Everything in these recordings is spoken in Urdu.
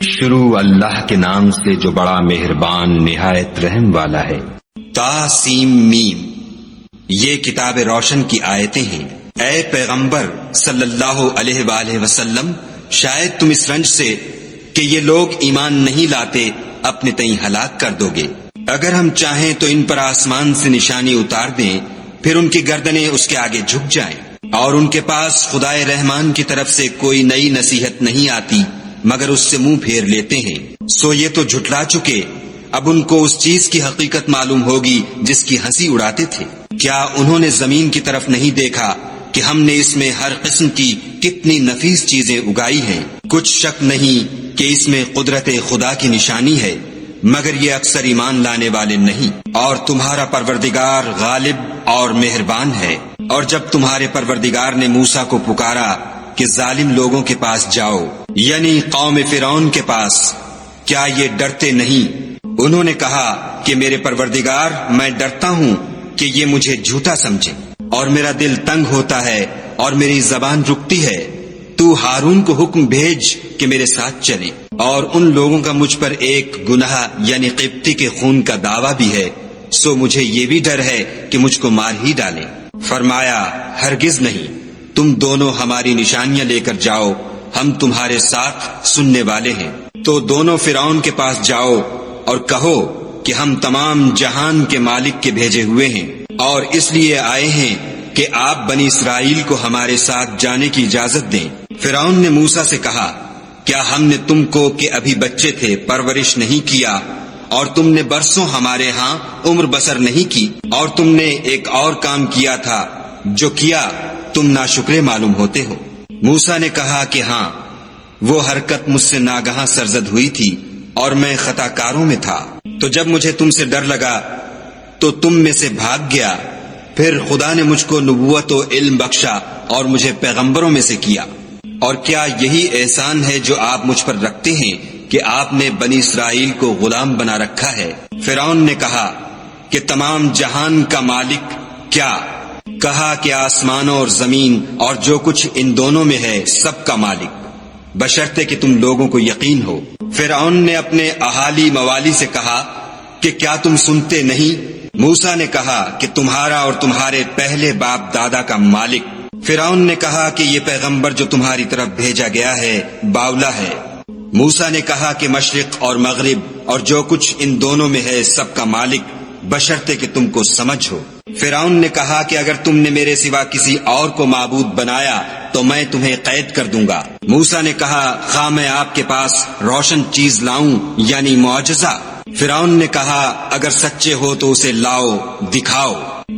شروع اللہ کے نام سے جو بڑا مہربان نہایت رحم والا ہے۔ تاسیم میم، یہ کتاب روشن کی آیتیں ہیں۔ اے پیغمبر صلی اللہ علیہ وآلہ وسلم، شاید تم اس رنج سے کہ یہ لوگ ایمان نہیں لاتے اپنے تئیں ہلاک کر دو گے۔ اگر ہم چاہیں تو ان پر آسمان سے نشانی اتار دیں، پھر ان کی گردنیں اس کے آگے جھک جائیں، اور ان کے پاس خدائے رحمان کی طرف سے کوئی نئی نصیحت نہیں آتی مگر اس سے منہ پھیر لیتے ہیں۔ سو یہ تو جھٹلا چکے، اب ان کو اس چیز کی حقیقت معلوم ہوگی جس کی ہنسی اڑاتے تھے۔ کیا انہوں نے زمین کی طرف نہیں دیکھا کہ ہم نے اس میں ہر قسم کی کتنی نفیس چیزیں اگائی ہیں؟ کچھ شک نہیں کہ اس میں قدرت خدا کی نشانی ہے، مگر یہ اکثر ایمان لانے والے نہیں۔ اور تمہارا پروردگار غالب اور مہربان ہے۔ اور جب تمہارے پروردگار نے موسیٰ کو پکارا کہ ظالم لوگوں کے پاس جاؤ، یعنی قوم فرعون کے پاس، کیا یہ ڈرتے نہیں؟ انہوں نے کہا کہ میرے پروردگار، میں ڈرتا ہوں کہ یہ مجھے جھوٹا سمجھے، اور میرا دل تنگ ہوتا ہے اور میری زبان رکتی ہے۔ تو ہارون کو حکم بھیج کہ میرے ساتھ چلے، اور ان لوگوں کا مجھ پر ایک گناہ یعنی قبطی کے خون کا دعویٰ بھی ہے، سو مجھے یہ بھی ڈر ہے کہ مجھ کو مار ہی ڈالیں۔ فرمایا، ہرگز نہیں، تم دونوں ہماری نشانیاں لے کر جاؤ، ہم تمہارے ساتھ سننے والے ہیں۔ تو دونوں فرعون کے پاس جاؤ اور کہو کہ ہم تمام جہان کے مالک کے بھیجے ہوئے ہیں، اور اس لیے آئے ہیں کہ آپ بنی اسرائیل کو ہمارے ساتھ جانے کی اجازت دیں۔ فرعون نے موسیٰ سے کہا، کیا ہم نے تم کو کہ ابھی بچے تھے پرورش نہیں کیا، اور تم نے برسوں ہمارے ہاں عمر بسر نہیں کی؟ اور تم نے ایک اور کام کیا تھا، جو کیا تم ناشکرے معلوم ہوتے ہو۔ موسیٰ نے کہا کہ ہاں، وہ حرکت مجھ سے ناگہاں سرزد ہوئی تھی اور میں خطا کاروں میں تھا۔ تو جب مجھے تم سے ڈر لگا تو تم میں سے بھاگ گیا، پھر خدا نے مجھ کو نبوت و علم بخشا اور مجھے پیغمبروں میں سے کیا۔ اور کیا یہی احسان ہے جو آپ مجھ پر رکھتے ہیں کہ آپ نے بنی اسرائیل کو غلام بنا رکھا ہے؟ فرعون نے کہا کہ تمام جہان کا مالک کیا؟ کہا کہ آسمانوں اور زمین اور جو کچھ ان دونوں میں ہے سب کا مالک، بشرطے کہ تم لوگوں کو یقین ہو۔ فرعون نے اپنے اہالی موالی سے کہا کہ کیا تم سنتے نہیں؟ موسیٰ نے کہا کہ تمہارا اور تمہارے پہلے باپ دادا کا مالک۔ فرعون نے کہا کہ یہ پیغمبر جو تمہاری طرف بھیجا گیا ہے باولا ہے۔ موسیٰ نے کہا کہ مشرق اور مغرب اور جو کچھ ان دونوں میں ہے سب کا مالک، بشرطے کہ تم کو سمجھ ہو۔ فرعون نے کہا کہ اگر تم نے میرے سوا کسی اور کو معبود بنایا تو میں تمہیں قید کر دوں گا۔ موسیٰ نے کہا، خواہ میں آپ کے پاس روشن چیز لاؤں یعنی معجزہ؟ فرعون نے کہا، اگر سچے ہو تو اسے لاؤ، دکھاؤ۔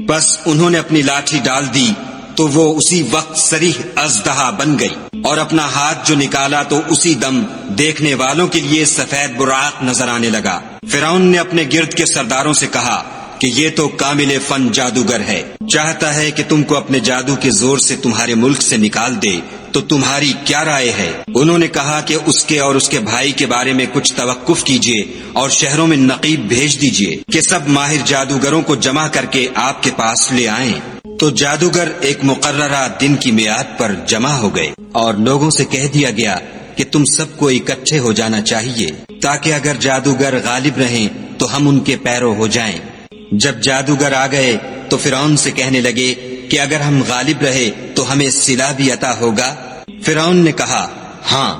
بس انہوں نے اپنی لاٹھی ڈال دی تو وہ اسی وقت صریح اژدہا بن گئی، اور اپنا ہاتھ جو نکالا تو اسی دم دیکھنے والوں کے لیے سفید براق نظر آنے لگا۔ فرعون نے اپنے گرد کے سرداروں سے کہا کہ یہ تو کامل فن جادوگر ہے، چاہتا ہے کہ تم کو اپنے جادو کے زور سے تمہارے ملک سے نکال دے، تو تمہاری کیا رائے ہے؟ انہوں نے کہا کہ اس کے اور اس کے بھائی کے بارے میں کچھ توقف کیجیے اور شہروں میں نقیب بھیج دیجیے کہ سب ماہر جادوگروں کو جمع کر کے آپ کے پاس لے آئیں۔ تو جادوگر ایک مقررہ دن کی میعاد پر جمع ہو گئے، اور لوگوں سے کہہ دیا گیا کہ تم سب کو اکٹھے ہو جانا چاہیے، تاکہ اگر جادوگر غالب رہیں تو ہم ان کے پیرو ہو جائیں۔ جب جادوگر آ گئے تو فرعون سے کہنے لگے کہ اگر ہم غالب رہے تو ہمیں صلہ بھی عطا ہوگا؟ فرعون نے کہا، ہاں،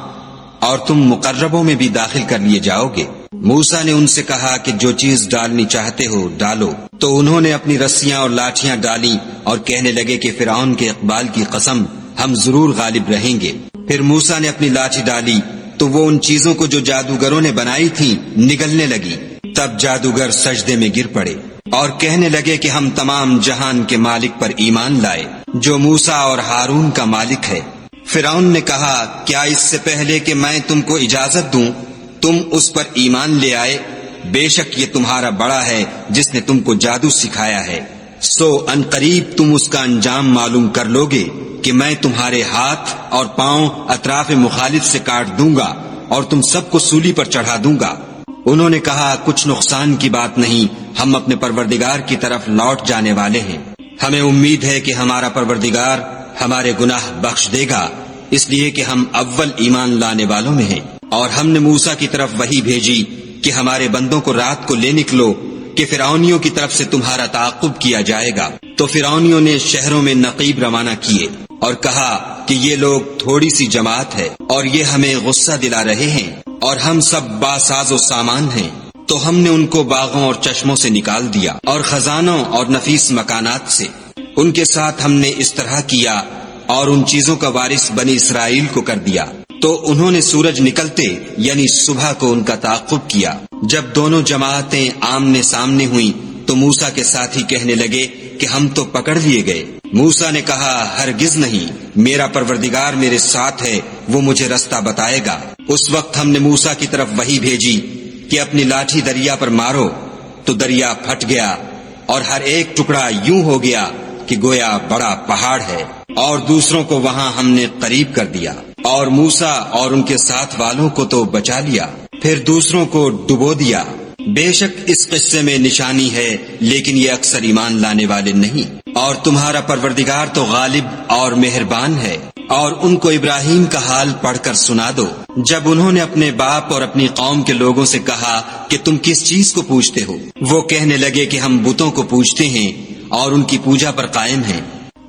اور تم مقربوں میں بھی داخل کر لیے جاؤ گے۔ موسیٰ نے ان سے کہا کہ جو چیز ڈالنی چاہتے ہو ڈالو۔ تو انہوں نے اپنی رسیاں اور لاٹھیاں ڈالیں اور کہنے لگے کہ فرعون کے اقبال کی قسم، ہم ضرور غالب رہیں گے۔ پھر موسیٰ نے اپنی لاٹھی ڈالی تو وہ ان چیزوں کو جو جادوگروں نے بنائی تھیں نگلنے لگی۔ تب جادوگر سجدے میں گر پڑے اور کہنے لگے کہ ہم تمام جہان کے مالک پر ایمان لائے جو موسیٰ اور ہارون کا مالک ہے۔ فرعون نے کہا، کیا اس سے پہلے کہ میں تم کو اجازت دوں تم اس پر ایمان لے آئے؟ بے شک یہ تمہارا بڑا ہے جس نے تم کو جادو سکھایا ہے، سو ان قریب تم اس کا انجام معلوم کر لوگے کہ میں تمہارے ہاتھ اور پاؤں اطراف مخالف سے کاٹ دوں گا اور تم سب کو سولی پر چڑھا دوں گا۔ انہوں نے کہا، کچھ نقصان کی بات نہیں، ہم اپنے پروردگار کی طرف لوٹ جانے والے ہیں، ہمیں امید ہے کہ ہمارا پروردگار ہمارے گناہ بخش دے گا، اس لیے کہ ہم اول ایمان لانے والوں میں ہیں۔ اور ہم نے موسیٰ کی طرف وحی بھیجی کہ ہمارے بندوں کو رات کو لے نکلو کہ فرعونیوں کی طرف سے تمہارا تعاقب کیا جائے گا۔ تو فرعونیوں نے شہروں میں نقیب روانہ کیے اور کہا کہ یہ لوگ تھوڑی سی جماعت ہے اور یہ ہمیں غصہ دلا رہے ہیں اور ہم سب باساز و سامان ہیں۔ تو ہم نے ان کو باغوں اور چشموں سے نکال دیا اور خزانوں اور نفیس مکانات سے۔ ان کے ساتھ ہم نے اس طرح کیا اور ان چیزوں کا وارث بنی اسرائیل کو کر دیا۔ تو انہوں نے سورج نکلتے یعنی صبح کو ان کا تعاقب کیا۔ جب دونوں جماعتیں آمنے سامنے ہوئیں تو موسیٰ کے ساتھی کہنے لگے کہ ہم تو پکڑ لیے گئے۔ موسیٰ نے کہا ہرگز نہیں، میرا پروردگار میرے ساتھ ہے، وہ مجھے رستہ بتائے گا۔ اس وقت ہم نے موسیٰ کی طرف وحی بھیجی کہ اپنی لاٹھی دریا پر مارو، تو دریا پھٹ گیا اور ہر ایک ٹکڑا یوں ہو گیا کہ گویا بڑا پہاڑ ہے، اور دوسروں کو وہاں ہم نے قریب کر دیا، اور موسیٰ اور ان کے ساتھ والوں کو تو بچا لیا، پھر دوسروں کو ڈبو دیا۔ بے شک اس قصے میں نشانی ہے، لیکن یہ اکثر ایمان لانے والے نہیں۔ اور تمہارا پروردگار تو غالب اور مہربان ہے۔ اور ان کو ابراہیم کا حال پڑھ کر سنا دو، جب انہوں نے اپنے باپ اور اپنی قوم کے لوگوں سے کہا کہ تم کس چیز کو پوجتے ہو؟ وہ کہنے لگے کہ ہم بتوں کو پوجتے ہیں اور ان کی پوجا پر قائم ہیں۔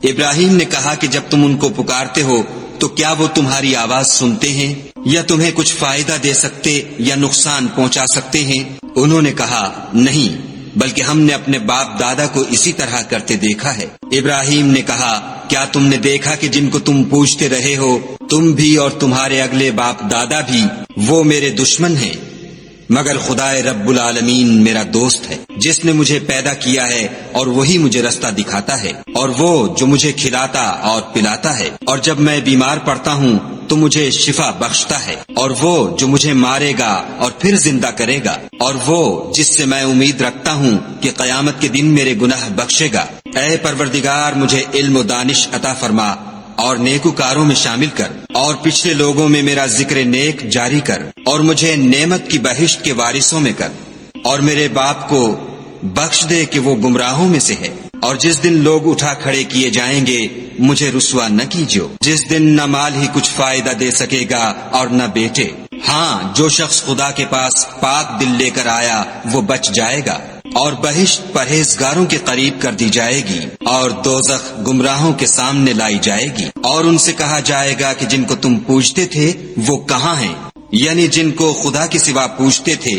ابراہیم نے کہا کہ جب تم ان کو پکارتے ہو تو کیا وہ تمہاری آواز سنتے ہیں یا تمہیں کچھ فائدہ دے سکتے یا نقصان پہنچا سکتے ہیں؟ انہوں نے کہا نہیں، بلکہ ہم نے اپنے باپ دادا کو اسی طرح کرتے دیکھا ہے۔ ابراہیم نے کہا کیا تم نے دیکھا کہ جن کو تم پوجتے رہے ہو تم بھی اور تمہارے اگلے باپ دادا بھی، وہ میرے دشمن ہیں، مگر خدائے رب العالمین میرا دوست ہے، جس نے مجھے پیدا کیا ہے اور وہی مجھے رستہ دکھاتا ہے، اور وہ جو مجھے کھلاتا اور پلاتا ہے، اور جب میں بیمار پڑتا ہوں تو مجھے شفا بخشتا ہے، اور وہ جو مجھے مارے گا اور پھر زندہ کرے گا، اور وہ جس سے میں امید رکھتا ہوں کہ قیامت کے دن میرے گناہ بخشے گا۔ اے پروردگار مجھے علم و دانش عطا فرما اور نیکوکاروں میں شامل کر، اور پچھلے لوگوں میں میرا ذکر نیک جاری کر، اور مجھے نعمت کی بہشت کے وارثوں میں کر، اور میرے باپ کو بخش دے کہ وہ گمراہوں میں سے ہے۔ اور جس دن لوگ اٹھا کھڑے کیے جائیں گے مجھے رسوا نہ کیجو، جس دن نہ مال ہی کچھ فائدہ دے سکے گا اور نہ بیٹے۔ ہاں، جو شخص خدا کے پاس پاک دل لے کر آیا وہ بچ جائے گا، اور بہشت پرہیزگاروں کے قریب کر دی جائے گی، اور دوزخ گمراہوں کے سامنے لائی جائے گی۔ اور ان سے کہا جائے گا کہ جن کو تم پوجتے تھے وہ کہاں ہیں؟ یعنی جن کو خدا کے سوا پوجتے تھے،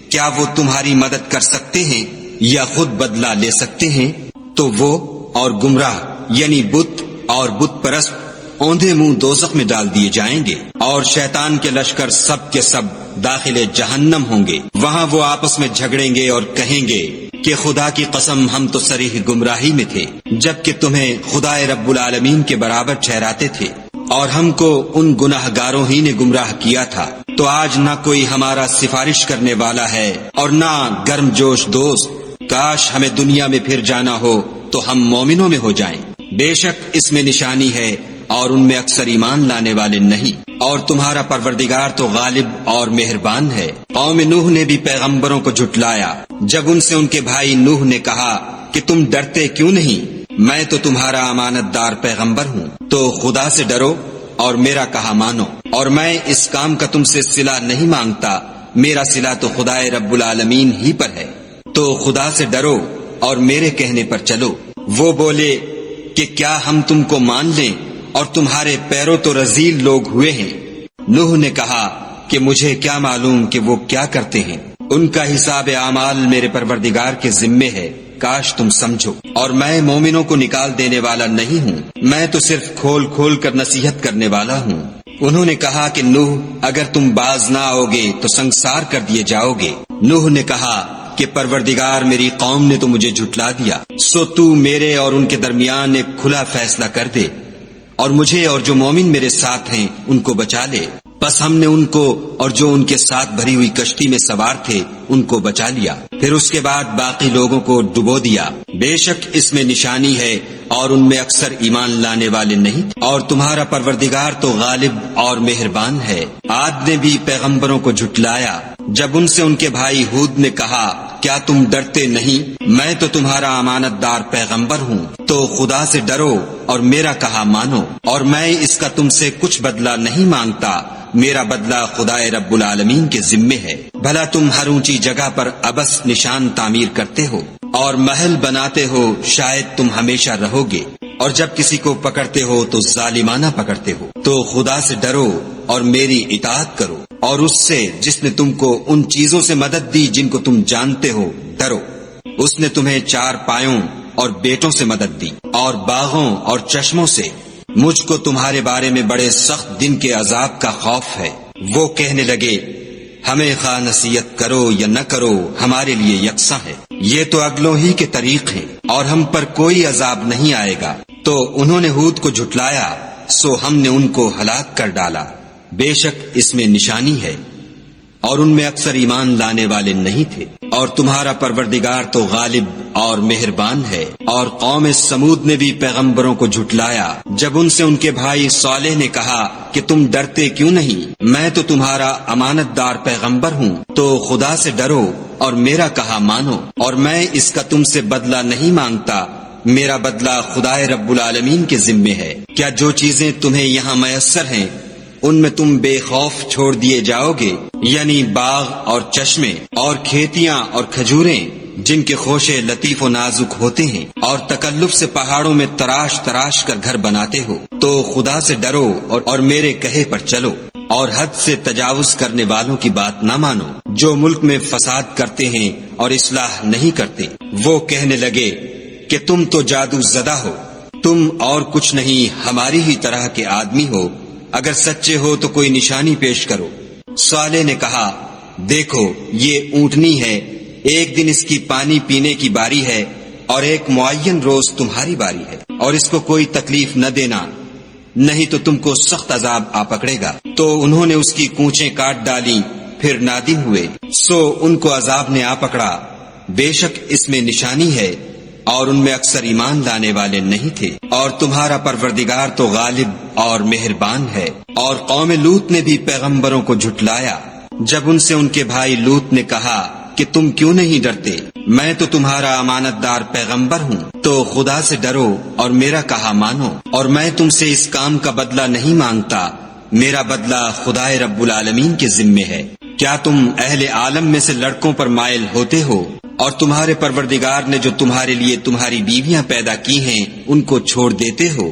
کیا وہ تمہاری مدد کر سکتے ہیں یا خود بدلہ لے سکتے ہیں؟ تو وہ اور گمراہ یعنی بت اور بت پرست اوندھے منہ دوزخ میں ڈال دیے جائیں گے، اور شیطان کے لشکر سب کے سب داخل جہنم ہوں گے۔ وہاں وہ آپس میں جھگڑیں گے اور کہیں گے کہ خدا کی قسم ہم تو صریح گمراہی میں تھے، جبکہ تمہیں خدائے رب العالمین کے برابر ٹھہراتے تھے، اور ہم کو ان گناہ گاروں ہی نے گمراہ کیا تھا۔ تو آج نہ کوئی ہمارا سفارش کرنے والا ہے اور نہ گرم جوش دوست۔ کاش ہمیں دنیا میں پھر جانا ہو تو ہم مومنوں میں ہو جائیں۔ بے شک اس میں نشانی ہے اور ان میں اکثر ایمان لانے والے نہیں۔ اور تمہارا پروردگار تو غالب اور مہربان ہے۔ قوم نوح نے بھی پیغمبروں کو جھٹلایا جب ان سے ان کے بھائی نوح نے کہا کہ تم ڈرتے کیوں نہیں؟ میں تو تمہارا امانت دار پیغمبر ہوں، تو خدا سے ڈرو اور میرا کہا مانو، اور میں اس کام کا تم سے صلہ نہیں مانگتا، میرا صلہ تو خدائے رب العالمین ہی پر ہے، تو خدا سے ڈرو اور میرے کہنے پر چلو۔ وہ بولے کہ کیا ہم تم کو مان لیں اور تمہارے پیروں تو رذیل لوگ ہوئے ہیں؟ نوح نے کہا کہ مجھے کیا معلوم کہ وہ کیا کرتے ہیں، ان کا حساب اعمال میرے پروردگار کے ذمے ہے، کاش تم سمجھو۔ اور میں مومنوں کو نکال دینے والا نہیں ہوں، میں تو صرف کھول کھول کر نصیحت کرنے والا ہوں۔ انہوں نے کہا کہ نوح اگر تم باز نہ آؤ گے تو سنسار کر دیے جاؤ گے۔ نوح نے کہا کہ پروردگار میری قوم نے تو مجھے جھٹلا دیا، سو تو میرے اور ان کے درمیان ایک کھلا فیصلہ کر دے، اور مجھے اور جو مومن میرے ساتھ ہیں ان کو بچا لے۔ بس ہم نے ان کو اور جو ان کے ساتھ بھری ہوئی کشتی میں سوار تھے ان کو بچا لیا، پھر اس کے بعد باقی لوگوں کو ڈبو دیا۔ بے شک اس میں نشانی ہے اور ان میں اکثر ایمان لانے والے نہیں۔ اور تمہارا پروردگار تو غالب اور مہربان ہے۔ عاد نے بھی پیغمبروں کو جھٹلایا جب ان سے ان کے بھائی ہود نے کہا کیا تم ڈرتے نہیں؟ میں تو تمہارا امانت دار پیغمبر ہوں، تو خدا سے ڈرو اور میرا کہا مانو، اور میں اس کا تم سے کچھ بدلہ نہیں مانگتا، میرا بدلہ خدائے رب العالمین کے ذمے ہے۔ بھلا تم ہر اونچی جگہ پر ابس نشان تعمیر کرتے ہو اور محل بناتے ہو، شاید تم ہمیشہ رہو گے، اور جب کسی کو پکڑتے ہو تو ظالمانہ پکڑتے ہو۔ تو خدا سے ڈرو اور میری اطاعت کرو، اور اس سے جس نے تم کو ان چیزوں سے مدد دی جن کو تم جانتے ہو ڈرو۔ اس نے تمہیں 4 پایوں اور بیٹوں سے مدد دی اور باغوں اور چشموں سے۔ مجھ کو تمہارے بارے میں بڑے سخت دن کے عذاب کا خوف ہے۔ وہ کہنے لگے ہمیں خواہ نصیحت کرو یا نہ کرو ہمارے لیے یکساں ہے، یہ تو اگلوں ہی کے طریق ہیں اور ہم پر کوئی عذاب نہیں آئے گا۔ تو انہوں نے ہود کو جھٹلایا، سو ہم نے ان کو ہلاک کر ڈالا۔ بے شک اس میں نشانی ہے، اور ان میں اکثر ایمان لانے والے نہیں تھے۔ اور تمہارا پروردگار تو غالب اور مہربان ہے۔ اور قوم سمود نے بھی پیغمبروں کو جھٹلایا جب ان سے ان کے بھائی صالح نے کہا کہ تم ڈرتے کیوں نہیں، میں تو تمہارا امانت دار پیغمبر ہوں، تو خدا سے ڈرو اور میرا کہا مانو، اور میں اس کا تم سے بدلہ نہیں مانگتا، میرا بدلہ خدائے رب العالمین کے ذمے ہے۔ کیا جو چیزیں تمہیں یہاں میسر ہیں ان میں تم بے خوف چھوڑ دیے جاؤ گے، یعنی باغ اور چشمے اور کھیتیاں اور کھجوریں جن کے خوشے لطیف و نازک ہوتے ہیں، اور تکلف سے پہاڑوں میں تراش تراش کر گھر بناتے ہو، تو خدا سے ڈرو اور میرے کہے پر چلو، اور حد سے تجاوز کرنے والوں کی بات نہ مانو جو ملک میں فساد کرتے ہیں اور اصلاح نہیں کرتے۔ وہ کہنے لگے کہ تم تو جادو زدہ ہو، تم اور کچھ نہیں ہماری ہی طرح کے آدمی ہو، اگر سچے ہو تو کوئی نشانی پیش کرو۔ صالح نے کہا دیکھو یہ اونٹنی ہے، ایک دن اس کی پانی پینے کی باری ہے اور ایک معین روز تمہاری باری ہے، اور اس کو کوئی تکلیف نہ دینا، نہیں تو تم کو سخت عذاب آ پکڑے گا۔ تو انہوں نے اس کی کونچیں کاٹ ڈالی، پھر نادم ہوئے، سو ان کو عذاب نے آ پکڑا۔ بے شک اس میں نشانی ہے، اور ان میں اکثر ایمان لانے والے نہیں تھے۔ اور تمہارا پروردگار تو غالب اور مہربان ہے۔ اور قوم لوط نے بھی پیغمبروں کو جھٹلایا جب ان سے ان کے بھائی لوط نے کہا کہ تم کیوں نہیں ڈرتے، میں تو تمہارا امانت دار پیغمبر ہوں، تو خدا سے ڈرو اور میرا کہا مانو، اور میں تم سے اس کام کا بدلہ نہیں مانگتا، میرا بدلہ خدائے رب العالمین کے ذمے ہے۔ کیا تم اہل عالم میں سے لڑکوں پر مائل ہوتے ہو، اور تمہارے پروردگار نے جو تمہارے لیے تمہاری بیویاں پیدا کی ہیں ان کو چھوڑ دیتے ہو؟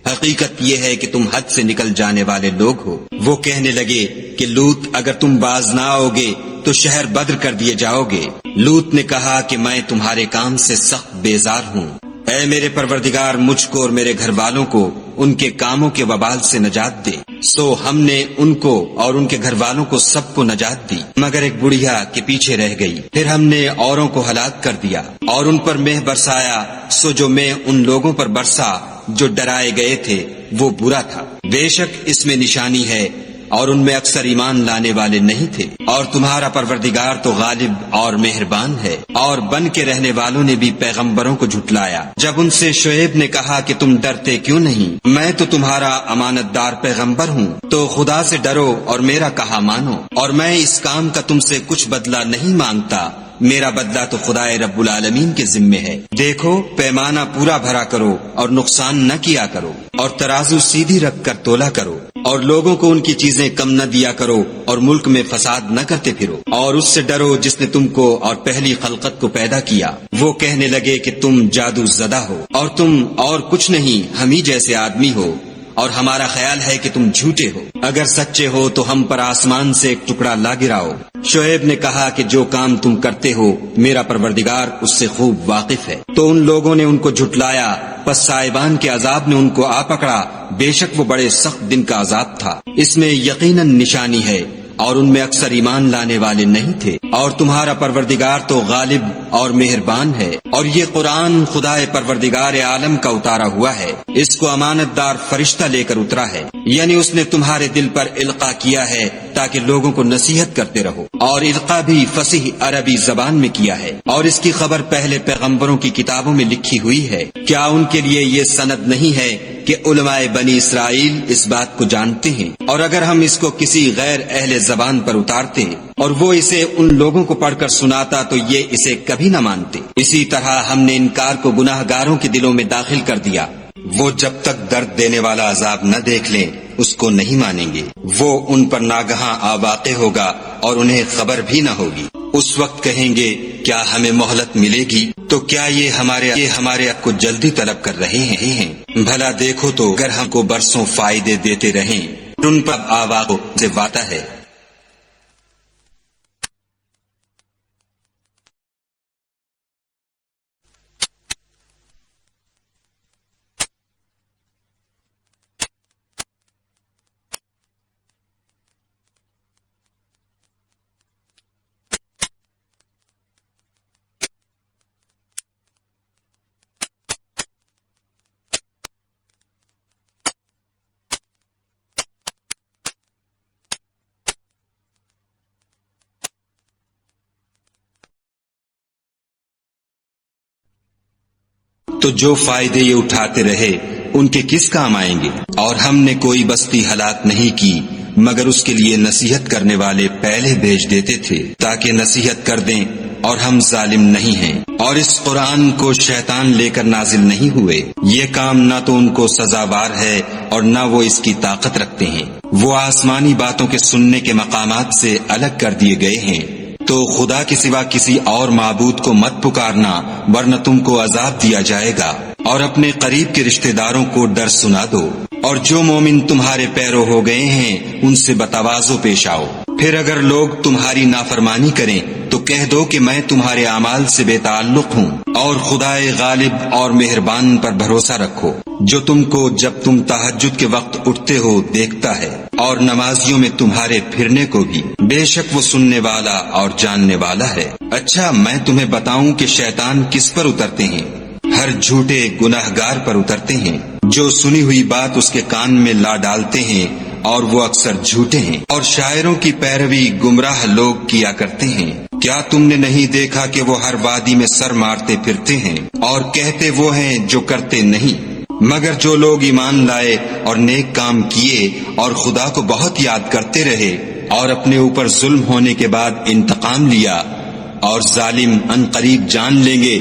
حقیقت یہ ہے کہ تم حد سے نکل جانے والے لوگ ہو۔ وہ کہنے لگے کہ لوط اگر تم باز نہ آؤ گے تو شہر بدر کر دیے جاؤ گے۔ لوط نے کہا کہ میں تمہارے کام سے سخت بیزار ہوں، اے میرے پروردگار مجھ کو اور میرے گھر والوں کو ان کے کاموں کے وبال سے نجات دے۔ سو ہم نے ان کو اور ان کے گھر والوں کو سب کو نجات دی، مگر ایک بڑھیا کے پیچھے رہ گئی۔ پھر ہم نے اوروں کو ہلاک کر دیا اور ان پر مہ برسایا، سو جو مہ ان لوگوں پر برسا جو ڈرائے گئے تھے وہ برا تھا۔ بے شک اس میں نشانی ہے، اور ان میں اکثر ایمان لانے والے نہیں تھے۔ اور تمہارا پروردگار تو غالب اور مہربان ہے۔ اور بن کے رہنے والوں نے بھی پیغمبروں کو جھٹلایا جب ان سے شعیب نے کہا کہ تم ڈرتے کیوں نہیں، میں تو تمہارا امانت دار پیغمبر ہوں، تو خدا سے ڈرو اور میرا کہا مانو، اور میں اس کام کا تم سے کچھ بدلہ نہیں مانگتا، میرا بدلہ تو خدائے رب العالمین کے ذمے ہے۔ دیکھو پیمانہ پورا بھرا کرو اور نقصان نہ کیا کرو، اور ترازو سیدھی رکھ کر تولا کرو، اور لوگوں کو ان کی چیزیں کم نہ دیا کرو، اور ملک میں فساد نہ کرتے پھرو، اور اس سے ڈرو جس نے تم کو اور پہلی خلقت کو پیدا کیا۔ وہ کہنے لگے کہ تم جادو زدہ ہو، اور تم اور کچھ نہیں ہم ہی جیسے آدمی ہو، اور ہمارا خیال ہے کہ تم جھوٹے ہو، اگر سچے ہو تو ہم پر آسمان سے ایک ٹکڑا لا گراؤ۔ شعیب نے کہا کہ جو کام تم کرتے ہو میرا پروردگار اس سے خوب واقف ہے۔ تو ان لوگوں نے ان کو جھٹلایا، پس صاحبان کے عذاب نے ان کو آ پکڑا، بے شک وہ بڑے سخت دن کا عذاب تھا۔ اس میں یقیناً نشانی ہے، اور ان میں اکثر ایمان لانے والے نہیں تھے۔ اور تمہارا پروردگار تو غالب اور مہربان ہے۔ اور یہ قرآن خدائے پروردگار عالم کا اتارا ہوا ہے، اس کو امانت دار فرشتہ لے کر اترا ہے، یعنی اس نے تمہارے دل پر القاء کیا ہے تاکہ لوگوں کو نصیحت کرتے رہو، اور القاء بھی فصیح عربی زبان میں کیا ہے، اور اس کی خبر پہلے پیغمبروں کی کتابوں میں لکھی ہوئی ہے۔ کیا ان کے لیے یہ سند نہیں ہے کہ علماء بنی اسرائیل اس بات کو جانتے ہیں، اور اگر ہم اس کو کسی غیر اہل زبان پر اتارتے اور وہ اسے ان لوگوں کو پڑھ کر سناتا تو یہ اسے کبھی نہ مانتے۔ اسی طرح ہم نے انکار کو گناہ گاروں کے دلوں میں داخل کر دیا، وہ جب تک درد دینے والا عذاب نہ دیکھ لیں اس کو نہیں مانیں گے، وہ ان پر ناگہاں واقع ہوگا اور انہیں خبر بھی نہ ہوگی۔ اس وقت کہیں گے کیا ہمیں مہلت ملے گی؟ تو کیا یہ ہمارے حق کو جلدی طلب کر رہے ہیں؟ بھلا دیکھو تو اگر ہم کو برسوں فائدے دیتے رہیں ان پر آواز سے واتا ہے۔ تو جو فائدے یہ اٹھاتے رہے ان کے کس کام آئیں گے؟ اور ہم نے کوئی بستی ہلاک نہیں کی مگر اس کے لیے نصیحت کرنے والے پہلے بھیج دیتے تھے تاکہ نصیحت کر دیں، اور ہم ظالم نہیں ہیں۔ اور اس قرآن کو شیطان لے کر نازل نہیں ہوئے، یہ کام نہ تو ان کو سزاوار ہے اور نہ وہ اس کی طاقت رکھتے ہیں۔ وہ آسمانی باتوں کے سننے کے مقامات سے الگ کر دیے گئے ہیں۔ تو خدا کے سوا کسی اور معبود کو مت پکارنا ورنہ تم کو عذاب دیا جائے گا، اور اپنے قریب کے رشتہ داروں کو ڈر سنا دو، اور جو مومن تمہارے پیرو ہو گئے ہیں ان سے بتواضع پیش آؤ۔ پھر اگر لوگ تمہاری نافرمانی کریں تو کہہ دو کہ میں تمہارے اعمال سے بے تعلق ہوں، اور خدائے غالب اور مہربان پر بھروسہ رکھو جو تم کو جب تم تہجد کے وقت اٹھتے ہو دیکھتا ہے، اور نمازیوں میں تمہارے پھرنے کو بھی، بے شک وہ سننے والا اور جاننے والا ہے۔ اچھا میں تمہیں بتاؤں کہ شیطان کس پر اترتے ہیں؟ ہر جھوٹے گناہگار پر اترتے ہیں جو سنی ہوئی بات اس کے کان میں لا ڈالتے ہیں، اور وہ اکثر جھوٹے ہیں، اور شاعروں کی پیروی گمراہ لوگ کیا کرتے ہیں۔ کیا تم نے نہیں دیکھا کہ وہ ہر وادی میں سر مارتے پھرتے ہیں اور کہتے وہ ہیں جو کرتے نہیں؟ مگر جو لوگ ایمان لائے اور نیک کام کیے اور خدا کو بہت یاد کرتے رہے اور اپنے اوپر ظلم ہونے کے بعد انتقام لیا، اور ظالم ان قریب جان لیں گے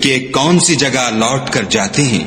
کہ کون سی جگہ لوٹ کر جاتے ہیں۔